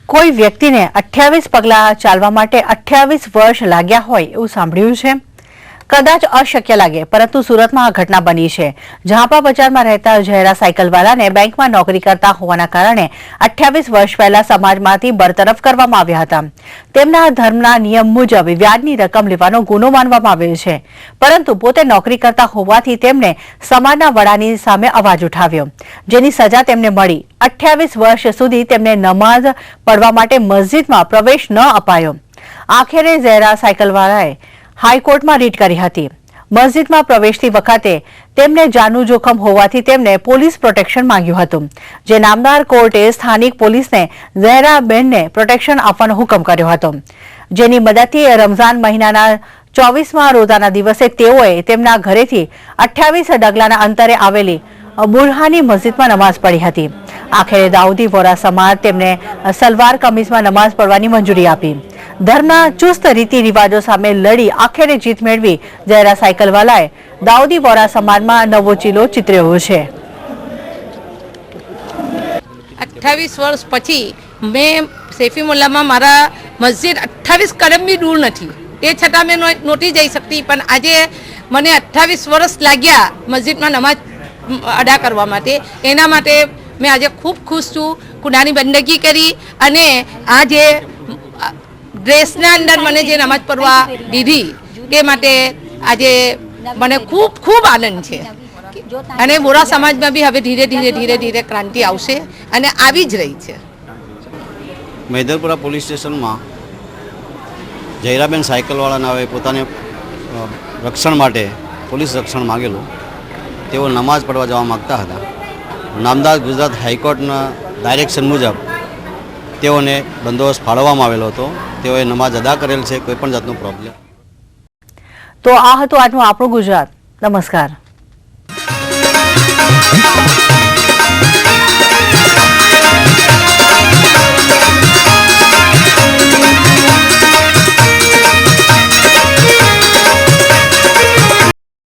કોઈ વ્યક્તિને 28 પગલા ચાલવા માટે 28 વર્ષ લાગ્યા હોય એવું સાંભળ્યું છે। કદાચ અશક્ય લાગે, પરંતુ સુરતમાં આ ઘટના બની છે। ઝાંપા બજારમાં રહેતા જહેરા સાયકલવાલાને બેંકમાં નોકરી કરતા હોવાના કારણે 28 વર્ષ પહેલા સમાજમાંથી બરતરફ કરવામાં આવ્યા હતા। તેમના ધર્મના નિયમ મુજબ વ્યાજની રકમ લેવાનો ગુનો માનવામાં આવ્યો છે, પરંતુ પોતે નોકરી કરતા હોવાથી તેમણે સમાજના વડાની સામે અવાજ ઉઠાવ્યો, જેની સજા તેમને મળી। 28 વર્ષ સુધી તેમને નમાઝ પઢવા માટે મસ્જિદમાં પ્રવેશ ન અપાયો। આખરે ઝહેરા સાયકલવાલાએ હાઈકોર્ટમાં રીટ કરી હતી। મસ્જિદમાં પ્રવેશતી વખતે તેમને જાનનું જોખમ હોવાથી તેમને પોલીસ પ્રોટેક્શન માંગ્યું હતું, જે નામદાર કોર્ટે સ્થાનિક પોલીસને ઝહેરાબેનને પ્રોટેક્શન આપવાનો હુકમ કર્યો હતો, જેની મદદથી રમઝાન મહિનાના 24મા રોજાના દિવસે તેઓએ તેમના ઘરેથી 28 ડગલાના અંતરે આવેલી બુરહાની મસ્જિદમાં નમાઝ પઢી હતી। આખરે દાઉદી વોરા સમાજ તેમને સલવાર કમીઝમાં નમાઝ પઢવાની મંજૂરી આપી। ધર્મના ચુસ્ત રીતિ રિવાજો સામે લડી આખરે જીત મેળવી ઝહેરા સાયકલવાલાએ દાઉદી વોરા સમાજમાં નવો ચીલો ચિતર્યો છે। 28 વર્ષ પછી મેં સેફી મોલ્લામાં મારા મસ્જિદ 28 કદમ બી દૂર નથી, તે છતાં મેં નહોતી જઈ શકતી, પણ આજે મને 28 વર્ષ લાગ્યા મસ્જિદમાં નમાઝ અદા કરવા માટે। એના માટે મેં આજે ખૂબ ખુશ છું। ખુદાની બંદગી કરી અને આજે ડ્રેસના અંદર મને જે નમાઝ પઢવા દીધી તે માટે આજે મને ખૂબ ખૂબ આનંદ છે। અને વોરા સમાજમાં બી હવે ધીરે ધીરે ક્રાંતિ આવશે અને આવી જ રહી છે। મેદરપુરા પોલીસ સ્ટેશનમાં ઝહેરાબેન સાયકલવાળાના હવે પોતાને રક્ષણ માટે પોલીસ રક્ષણ માગેલું। તેઓ નમાઝ પઢવા જવા માગતા હતા। નામદાર ગુજરાત હાઈકોર્ટના ડાયરેક્શન મુજબ તેઓને બંદોબસ્ત ફાળવવામાં આવેલો હતો। તેઓએ નમાઝ અદા કરેલ છે, કોઈપણ જાતનો પ્રોબ્લેમ। તો આ હતું આજનું આપણું ગુજરાત। નમસ્કાર।